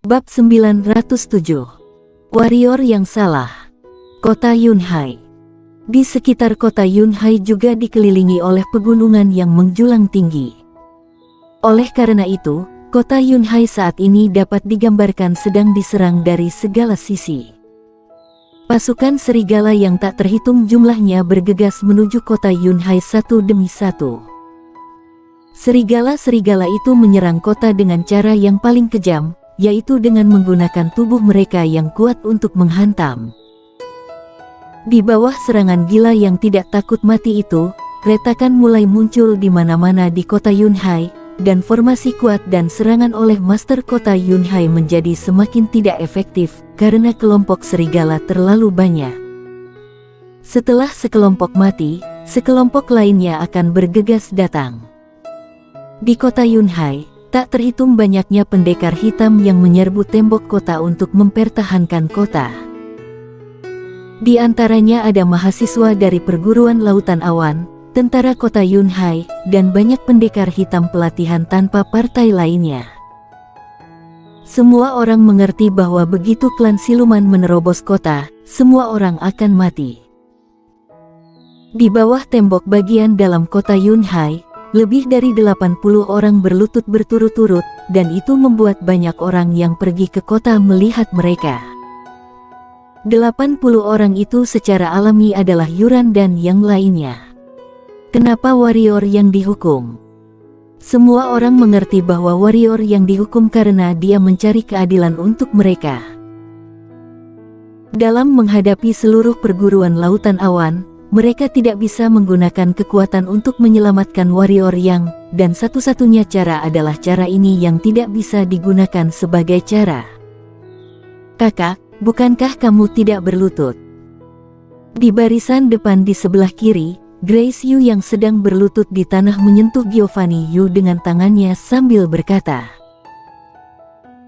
Bab 907. Warrior yang salah. Kota Yunhai. Di sekitar kota Yunhai juga dikelilingi oleh pegunungan yang menjulang tinggi. Oleh karena itu, kota Yunhai saat ini dapat digambarkan sedang diserang dari segala sisi. Pasukan serigala yang tak terhitung jumlahnya bergegas menuju kota Yunhai satu demi satu. Serigala-serigala itu menyerang kota dengan cara yang paling kejam, yaitu dengan menggunakan tubuh mereka yang kuat untuk menghantam. Di bawah serangan gila yang tidak takut mati itu, retakan mulai muncul di mana-mana di kota Yunhai, dan formasi kuat dan serangan oleh master kota Yunhai menjadi semakin tidak efektif karena kelompok serigala terlalu banyak. Setelah sekelompok mati, sekelompok lainnya akan bergegas datang. Di kota Yunhai, tak terhitung banyaknya pendekar hitam yang menyerbu tembok kota untuk mempertahankan kota. Di antaranya ada mahasiswa dari perguruan lautan awan, tentara kota Yunhai, dan banyak pendekar hitam pelatihan tanpa partai lainnya. Semua orang mengerti bahwa begitu klan siluman menerobos kota, semua orang akan mati. Di bawah tembok bagian dalam kota Yunhai, lebih dari 80 orang berlutut berturut-turut, dan itu membuat banyak orang yang pergi ke kota melihat mereka. 80 orang itu secara alami adalah Yuran dan yang lainnya. Kenapa warrior yang dihukum? Semua orang mengerti bahwa warrior yang dihukum karena dia mencari keadilan untuk mereka. Dalam menghadapi seluruh perguruan lautan awan, mereka tidak bisa menggunakan kekuatan untuk menyelamatkan warrior yang, dan satu-satunya cara adalah cara ini yang tidak bisa digunakan sebagai cara. Kakak, bukankah kamu tidak berlutut? Di barisan depan di sebelah kiri, Grace Yu yang sedang berlutut di tanah menyentuh Giovanni Yu dengan tangannya sambil berkata.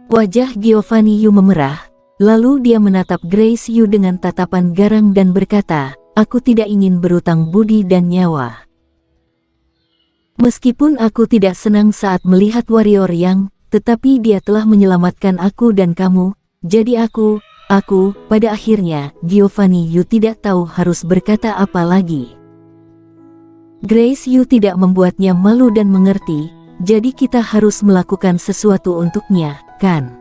Wajah Giovanni Yu memerah, lalu dia menatap Grace Yu dengan tatapan garang dan berkata, aku tidak ingin berutang budi dan nyawa. Meskipun aku tidak senang saat melihat warrior yang, tetapi dia telah menyelamatkan aku dan kamu, jadi aku, pada akhirnya, Giovanni Yu tidak tahu harus berkata apa lagi. Grace Yu tidak membuatnya malu dan mengerti, jadi kita harus melakukan sesuatu untuknya, kan?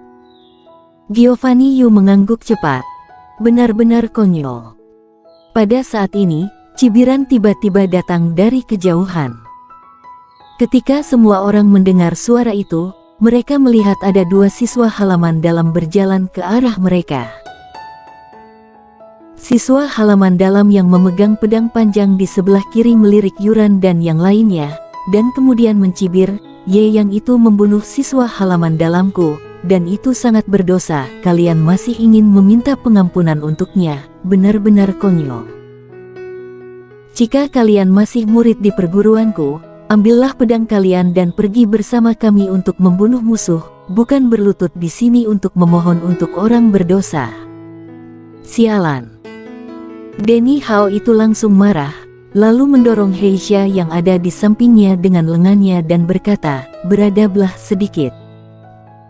Giovanni Yu mengangguk cepat. Benar-benar konyol. Pada saat ini, cibiran tiba-tiba datang dari kejauhan. Ketika semua orang mendengar suara itu, mereka melihat ada dua siswa halaman dalam berjalan ke arah mereka. Siswa halaman dalam yang memegang pedang panjang di sebelah kiri melirik Yuran dan yang lainnya, dan kemudian mencibir, "Ye, yang itu membunuh siswa halaman dalamku, dan itu sangat berdosa, kalian masih ingin meminta pengampunan untuknya, benar-benar konyol. Jika kalian masih murid di perguruanku, ambillah pedang kalian dan pergi bersama kami untuk membunuh musuh, bukan berlutut di sini untuk memohon untuk orang berdosa." Sialan. Denny Hao itu langsung marah, lalu mendorong Heisha yang ada di sampingnya dengan lengannya dan berkata, "Beradablah sedikit."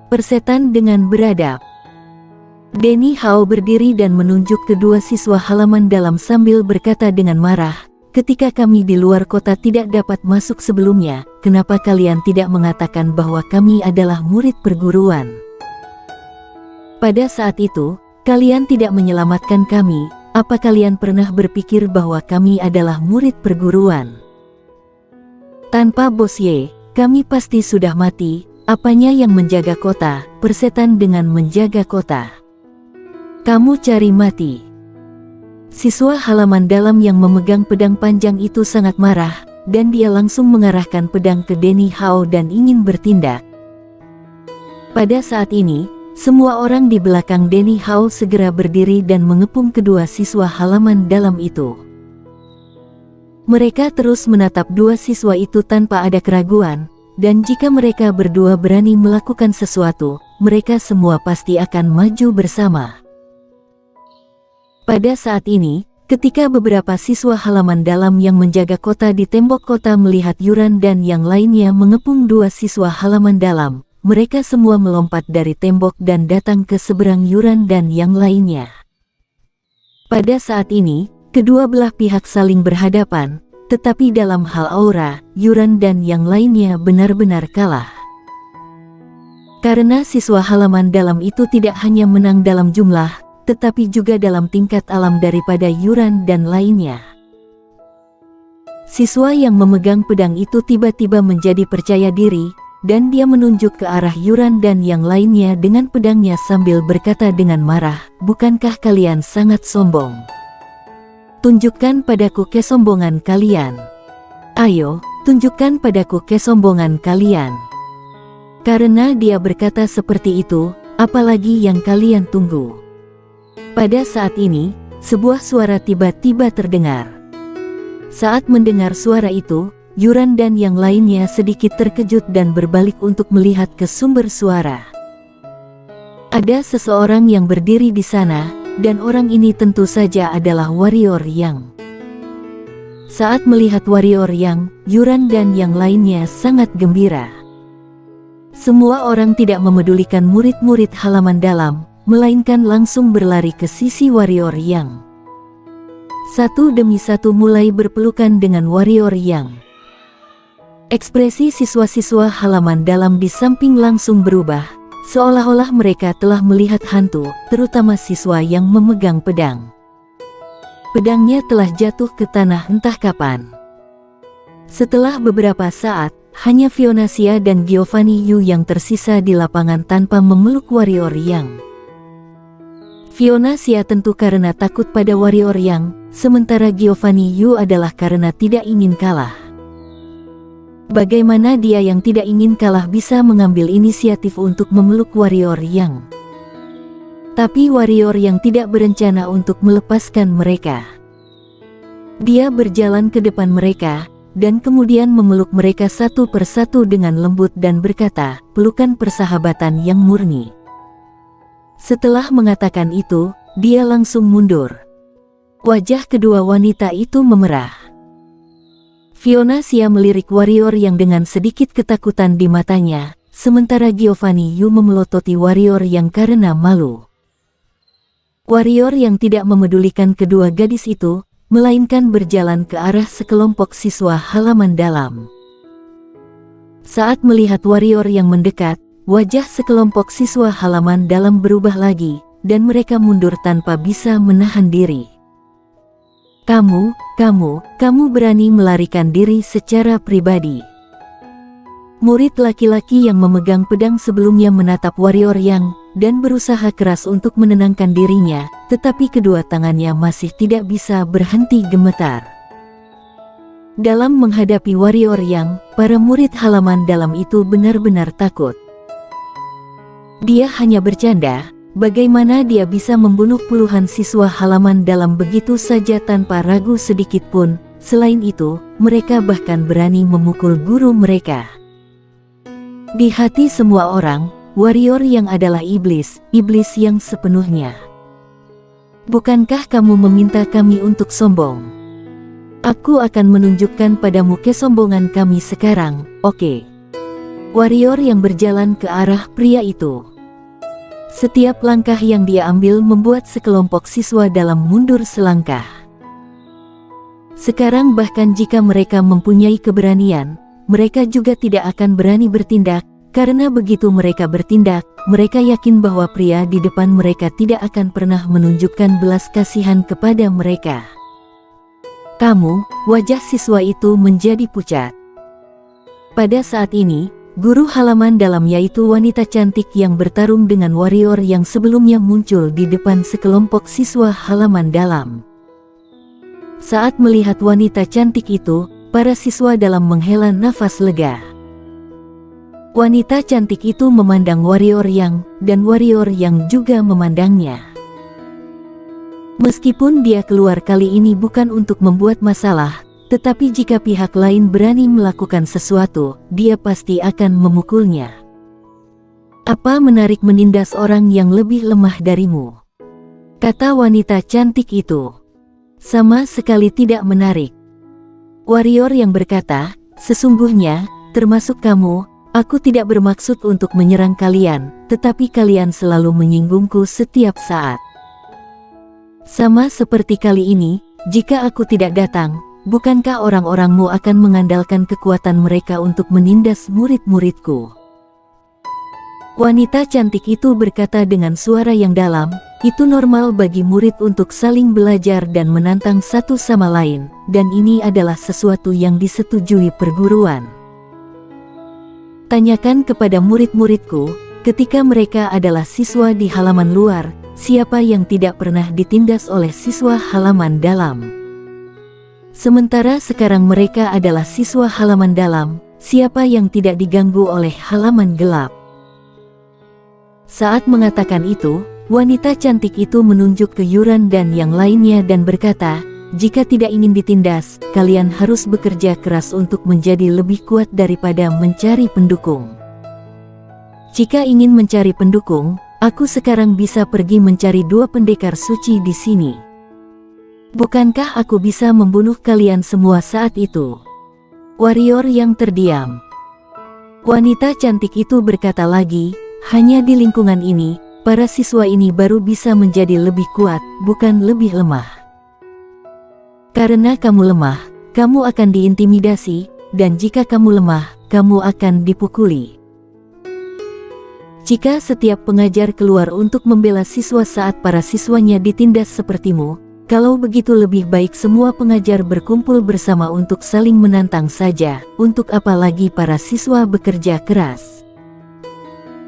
Persetan dengan beradab. Denny Hao berdiri dan menunjuk kedua siswa halaman dalam sambil berkata dengan marah, "Ketika kami di luar kota tidak dapat masuk sebelumnya, kenapa kalian tidak mengatakan bahwa kami adalah murid perguruan? Pada saat itu, kalian tidak menyelamatkan kami. Apa kalian pernah berpikir bahwa kami adalah murid perguruan? Tanpa Bos Ye, kami pasti sudah mati. Apanya yang menjaga kota, persetan dengan menjaga kota? Kamu cari mati." Siswa halaman dalam yang memegang pedang panjang itu sangat marah, dan dia langsung mengarahkan pedang ke Denny Hao dan ingin bertindak. Pada saat ini, semua orang di belakang Denny Hao segera berdiri dan mengepung kedua siswa halaman dalam itu. Mereka terus menatap dua siswa itu tanpa ada keraguan, dan jika mereka berdua berani melakukan sesuatu, mereka semua pasti akan maju bersama. Pada saat ini, ketika beberapa siswa halaman dalam yang menjaga kota di tembok kota melihat Yuran dan yang lainnya mengepung dua siswa halaman dalam, mereka semua melompat dari tembok dan datang ke seberang Yuran dan yang lainnya. Pada saat ini, kedua belah pihak saling berhadapan, tetapi dalam hal aura, Yuran dan yang lainnya benar-benar kalah. Karena siswa halaman dalam itu tidak hanya menang dalam jumlah, tetapi juga dalam tingkat alam daripada Yuran dan lainnya. Siswa yang memegang pedang itu tiba-tiba menjadi percaya diri, dan dia menunjuk ke arah Yuran dan yang lainnya dengan pedangnya sambil berkata dengan marah, "Bukankah kalian sangat sombong? Tunjukkan padaku kesombongan kalian. Ayo, tunjukkan padaku kesombongan kalian." Karena dia berkata seperti itu, apalagi yang kalian tunggu? Pada saat ini, sebuah suara tiba-tiba terdengar. Saat mendengar suara itu, Yuran dan yang lainnya sedikit terkejut dan berbalik untuk melihat ke sumber suara. Ada seseorang yang berdiri di sana, dan orang ini tentu saja adalah warrior Yang. Saat melihat warrior Yang, Yuran dan yang lainnya sangat gembira. Semua orang tidak memedulikan murid-murid halaman dalam, melainkan langsung berlari ke sisi warrior Yang. Satu demi satu mulai berpelukan dengan warrior Yang. Ekspresi siswa-siswa halaman dalam di samping langsung berubah, seolah-olah mereka telah melihat hantu, terutama siswa yang memegang pedang. Pedangnya telah jatuh ke tanah entah kapan. Setelah beberapa saat, hanya Fionacia dan Giovanni Yu yang tersisa di lapangan tanpa memeluk warrior Yang. Fionacia tentu karena takut pada warrior Yang, sementara Giovanni Yu adalah karena tidak ingin kalah. Bagaimana dia yang tidak ingin kalah bisa mengambil inisiatif untuk memeluk warrior Yang? Tapi warrior Yang tidak berencana untuk melepaskan mereka. Dia berjalan ke depan mereka, dan kemudian memeluk mereka satu persatu dengan lembut dan berkata, "Pelukan persahabatan yang murni." Setelah mengatakan itu, dia langsung mundur. Wajah kedua wanita itu memerah. Fionacia melirik warrior Yang dengan sedikit ketakutan di matanya, sementara Giovanni Yu memelototi warrior Yang karena malu. Warrior Yang tidak memedulikan kedua gadis itu, melainkan berjalan ke arah sekelompok siswa halaman dalam. Saat melihat warrior Yang mendekat, wajah sekelompok siswa halaman dalam berubah lagi, dan mereka mundur tanpa bisa menahan diri. Kamu berani melarikan diri secara pribadi." Murid laki-laki yang memegang pedang sebelumnya menatap warrior Yang, dan berusaha keras untuk menenangkan dirinya, tetapi kedua tangannya masih tidak bisa berhenti gemetar. Dalam menghadapi warrior Yang, para murid halaman dalam itu benar-benar takut. Dia hanya bercanda. Bagaimana dia bisa membunuh puluhan siswa halaman dalam begitu saja tanpa ragu sedikit pun? Selain itu, mereka bahkan berani memukul guru mereka. Di hati semua orang, warrior Yang adalah iblis yang sepenuhnya. "Bukankah kamu meminta kami untuk sombong? Aku akan menunjukkan padamu kesombongan kami sekarang, oke?" Warrior Yang berjalan ke arah pria itu. Setiap langkah yang dia ambil membuat sekelompok siswa dalam mundur selangkah. Sekarang bahkan jika mereka mempunyai keberanian, mereka juga tidak akan berani bertindak, karena begitu mereka bertindak, mereka yakin bahwa pria di depan mereka tidak akan pernah menunjukkan belas kasihan kepada mereka. Wajah siswa itu menjadi pucat. Pada saat ini, guru halaman dalam yaitu wanita cantik yang bertarung dengan warrior yang sebelumnya muncul di depan sekelompok siswa halaman dalam. Saat melihat wanita cantik itu, para siswa dalam menghela nafas lega. Wanita cantik itu memandang warrior Yang, dan warrior Yang juga memandangnya. Meskipun dia keluar kali ini bukan untuk membuat masalah, tetapi jika pihak lain berani melakukan sesuatu, dia pasti akan memukulnya. "Apa menarik menindas orang yang lebih lemah darimu?" kata wanita cantik itu. "Sama sekali tidak menarik." Warrior Yang berkata, "Sesungguhnya, termasuk kamu, Aku tidak bermaksud untuk menyerang kalian, tetapi kalian selalu menyinggungku setiap saat. Sama seperti kali ini, jika aku tidak datang, bukankah orang-orangmu akan mengandalkan kekuatan mereka untuk menindas murid-muridku?" Wanita cantik itu berkata dengan suara yang dalam, "Itu normal bagi murid untuk saling belajar dan menantang satu sama lain, dan ini adalah sesuatu yang disetujui perguruan. Tanyakan kepada murid-muridku, ketika mereka adalah siswa di halaman luar, siapa yang tidak pernah ditindas oleh siswa halaman dalam? Sementara sekarang mereka adalah siswa halaman dalam, siapa yang tidak diganggu oleh halaman gelap?" Saat mengatakan itu, wanita cantik itu menunjuk ke Yuran dan yang lainnya dan berkata, "Jika tidak ingin ditindas, kalian harus bekerja keras untuk menjadi lebih kuat daripada mencari pendukung. Jika ingin mencari pendukung, aku sekarang bisa pergi mencari 2 pendekar suci di sini. Bukankah aku bisa membunuh kalian semua saat itu?" Warrior yang terdiam. Wanita cantik itu berkata lagi, "Hanya di lingkungan ini, para siswa ini baru bisa menjadi lebih kuat, bukan lebih lemah. Karena kamu lemah, kamu akan diintimidasi, dan jika kamu lemah, kamu akan dipukuli. Jika setiap pengajar keluar untuk membela siswa saat para siswanya ditindas sepertimu, kalau begitu lebih baik semua pengajar berkumpul bersama untuk saling menantang saja, untuk apa lagi para siswa bekerja keras?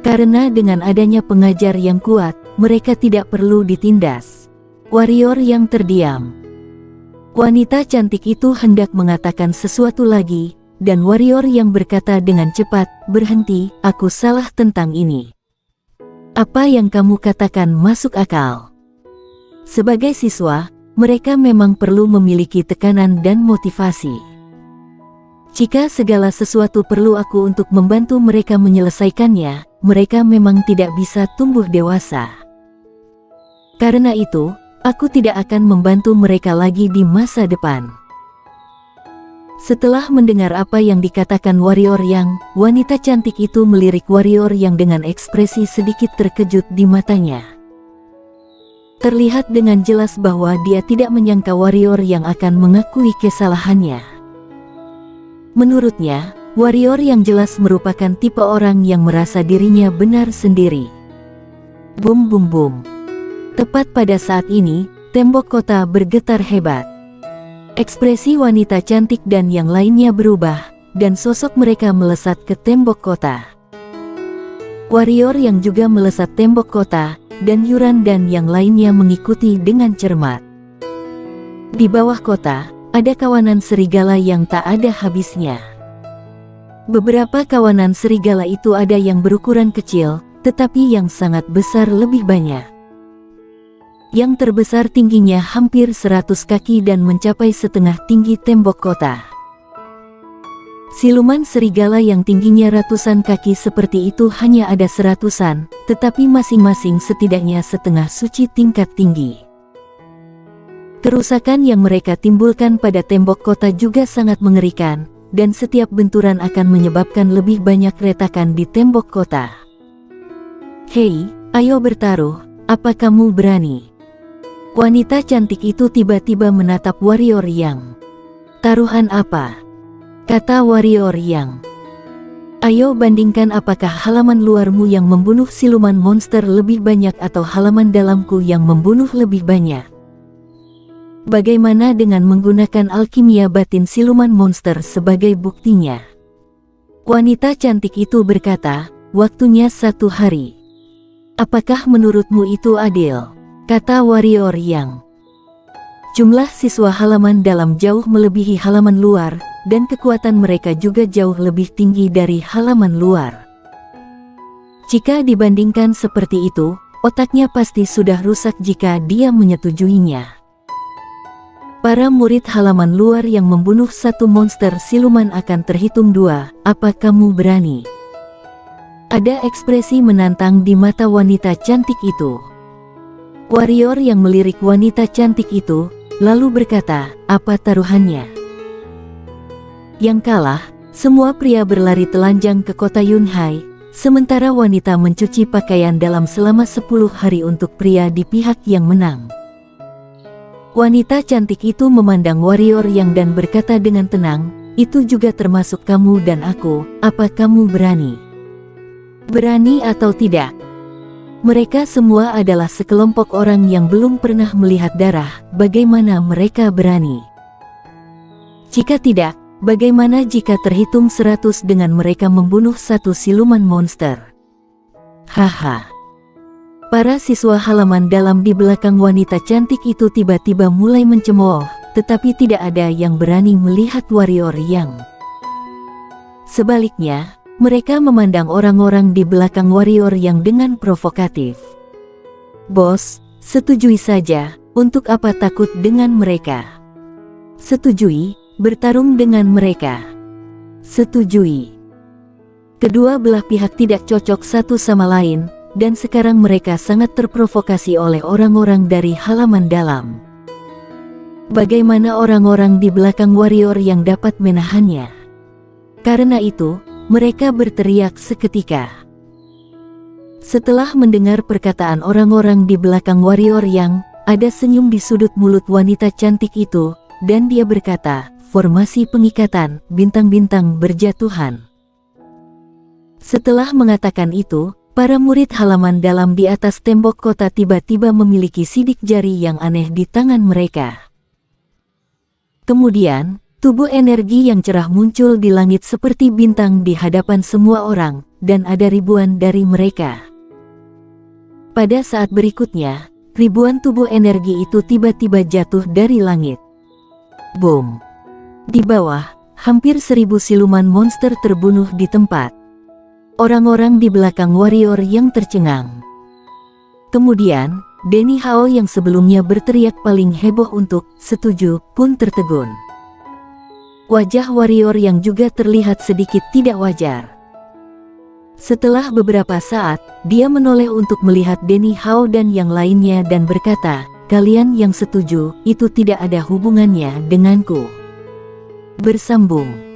Karena dengan adanya pengajar yang kuat, mereka tidak perlu ditindas." Warrior yang terdiam. Wanita cantik itu hendak mengatakan sesuatu lagi, dan warrior yang berkata dengan cepat, "Berhenti, aku salah tentang ini. Apa yang kamu katakan masuk akal. Sebagai siswa, mereka memang perlu memiliki tekanan dan motivasi. Jika segala sesuatu perlu aku untuk membantu mereka menyelesaikannya, mereka memang tidak bisa tumbuh dewasa. Karena itu, aku tidak akan membantu mereka lagi di masa depan." Setelah mendengar apa yang dikatakan warrior yang, wanita cantik itu melirik warrior yang dengan ekspresi sedikit terkejut di matanya. Terlihat dengan jelas bahwa dia tidak menyangka warrior yang akan mengakui kesalahannya. Menurutnya, warrior yang jelas merupakan tipe orang yang merasa dirinya benar sendiri. Bum bum bum. Tepat pada saat ini, tembok kota bergetar hebat. Ekspresi wanita cantik dan yang lainnya berubah, dan sosok mereka melesat ke tembok kota. Warrior yang juga melesat tembok kota, dan Yuran dan yang lainnya mengikuti dengan cermat. Di bawah kota, ada kawanan serigala yang tak ada habisnya. Beberapa kawanan serigala itu ada yang berukuran kecil, tetapi yang sangat besar lebih banyak. Yang terbesar tingginya hampir 100 kaki dan mencapai setengah tinggi tembok kota. Siluman serigala yang tingginya ratusan kaki seperti itu hanya ada seratusan, tetapi masing-masing setidaknya setengah suci tingkat tinggi. Kerusakan yang mereka timbulkan pada tembok kota juga sangat mengerikan, dan setiap benturan akan menyebabkan lebih banyak retakan di tembok kota. "Hei, ayo bertaruh, apa kamu berani?" Wanita cantik itu tiba-tiba menatap warrior yang. "Taruhan apa?" kata warrior yang. "Ayo bandingkan apakah halaman luarmu yang membunuh siluman monster lebih banyak atau halaman dalamku yang membunuh lebih banyak. Bagaimana dengan menggunakan alkimia batin siluman monster sebagai buktinya?" Wanita cantik itu berkata, "Waktunya 1 hari. Apakah menurutmu itu adil?" kata warrior yang. Jumlah siswa halaman dalam jauh melebihi halaman luar, dan kekuatan mereka juga jauh lebih tinggi dari halaman luar. Jika dibandingkan seperti itu, otaknya pasti sudah rusak jika dia menyetujuinya. Para murid halaman luar yang membunuh satu monster siluman akan terhitung 2, apa kamu berani? Ada ekspresi menantang di mata wanita cantik itu. Warrior yang melirik wanita cantik itu, lalu berkata, "Apa taruhannya?" Yang kalah, Semua pria berlari telanjang ke kota Yunhai, sementara wanita mencuci pakaian dalam selama 10 hari untuk pria di pihak yang menang. Wanita cantik itu memandang warrior yang dan berkata dengan tenang, "Itu juga termasuk kamu dan aku, apa kamu berani? Berani atau tidak?" Mereka semua adalah sekelompok orang yang belum pernah melihat darah, bagaimana mereka berani? Jika tidak, bagaimana jika terhitung 100 dengan mereka membunuh satu siluman monster? Haha. Para siswa halaman dalam di belakang wanita cantik itu tiba-tiba mulai mencemooh, tetapi tidak ada yang berani melihat warrior yang. Sebaliknya, mereka memandang orang-orang di belakang warrior yang dengan provokatif. "Bos, setujui saja, untuk apa takut dengan mereka? Setujui, bertarung dengan mereka. Setujui." Kedua belah pihak tidak cocok satu sama lain, dan sekarang mereka sangat terprovokasi oleh orang-orang dari halaman dalam. Bagaimana orang-orang di belakang warrior yang dapat menahannya? Karena itu, mereka berteriak seketika. Setelah mendengar perkataan orang-orang di belakang warrior yang, ada senyum di sudut mulut wanita cantik itu, dan dia berkata, "Formasi pengikatan, bintang-bintang berjatuhan." Setelah mengatakan itu, para murid halaman dalam di atas tembok kota tiba-tiba memiliki sidik jari yang aneh di tangan mereka. Kemudian, tubuh energi yang cerah muncul di langit seperti bintang di hadapan semua orang, dan ada ribuan dari mereka. Pada saat berikutnya, ribuan tubuh energi itu tiba-tiba jatuh dari langit. Boom! Di bawah, hampir 1000 siluman monster terbunuh di tempat. Orang-orang di belakang warrior yang tercengang. Kemudian, Denny Hao yang sebelumnya berteriak paling heboh untuk "setuju" pun tertegun. Wajah warrior yang juga terlihat sedikit tidak wajar. Setelah beberapa saat, dia menoleh untuk melihat Denny Hao dan yang lainnya dan berkata, "Kalian yang setuju, itu tidak ada hubungannya denganku." Bersambung.